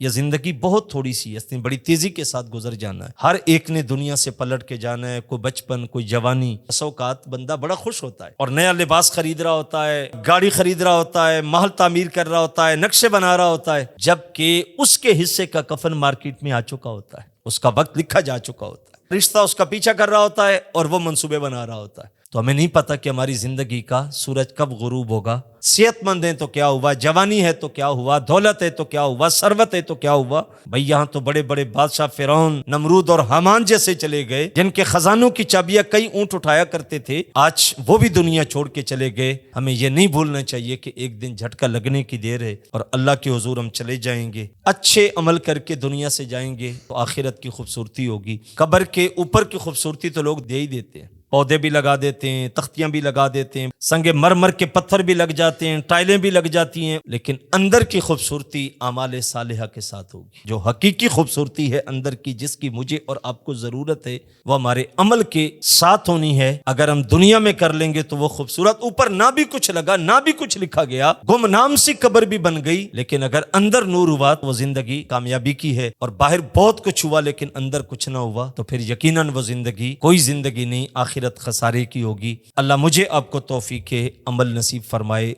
یہ زندگی بہت تھوڑی سی ہے، اس نے بڑی تیزی کے ساتھ گزر جانا ہے، ہر ایک نے دنیا سے پلٹ کے جانا ہے، کوئی بچپن کوئی جوانی۔ بس اوقات بندہ بڑا خوش ہوتا ہے اور نیا لباس خرید رہا ہوتا ہے، گاڑی خرید رہا ہوتا ہے، محل تعمیر کر رہا ہوتا ہے، نقشے بنا رہا ہوتا ہے، جبکہ اس کے حصے کا کفن مارکیٹ میں آ چکا ہوتا ہے، اس کا وقت لکھا جا چکا ہوتا ہے، رشتہ اس کا پیچھا کر رہا ہوتا ہے اور وہ منصوبے بنا رہا ہوتا ہے۔ تو ہمیں نہیں پتا کہ ہماری زندگی کا سورج کب غروب ہوگا۔ صحت مند ہیں تو کیا ہوا، جوانی ہے تو کیا ہوا، دولت ہے تو کیا ہوا، ثروت ہے تو کیا ہوا۔ بھائی یہاں تو بڑے بڑے بادشاہ فرعون، نمرود اور حامان جیسے چلے گئے، جن کے خزانوں کی چابیاں کئی اونٹ اٹھایا کرتے تھے، آج وہ بھی دنیا چھوڑ کے چلے گئے۔ ہمیں یہ نہیں بھولنا چاہیے کہ ایک دن جھٹکا لگنے کی دیر ہے اور اللہ کے حضور ہم چلے جائیں گے۔ اچھے عمل کر کے دنیا سے جائیں گے تو آخرت کی خوبصورتی ہوگی۔ قبر کے اوپر کی خوبصورتی تو لوگ دے ہی دیتے ہیں، پودے بھی لگا دیتے ہیں، تختیاں بھی لگا دیتے ہیں، سنگ مرمر کے پتھر بھی لگ جاتے ہیں، ٹائلیں بھی لگ جاتی ہیں، لیکن اندر کی خوبصورتی اعمال صالحہ کے ساتھ ہوگی۔ جو حقیقی خوبصورتی ہے اندر کی، جس کی مجھے اور آپ کو ضرورت ہے، وہ ہمارے عمل کے ساتھ ہونی ہے۔ اگر ہم دنیا میں کر لیں گے تو وہ خوبصورت اوپر نہ بھی کچھ لگا، نہ بھی کچھ لکھا گیا، گمنام سی قبر بھی بن گئی، لیکن اگر اندر نور ہوا تو وہ زندگی کامیابی کی ہے۔ اور باہر بہت کچھ ہوا لیکن اندر کچھ نہ ہوا تو پھر یقیناً وہ زندگی کوئی زندگی نہیں، آخرت خسارے کی ہوگی۔ اللہ مجھے آپ کو توفیق عمل نصیب فرمائے۔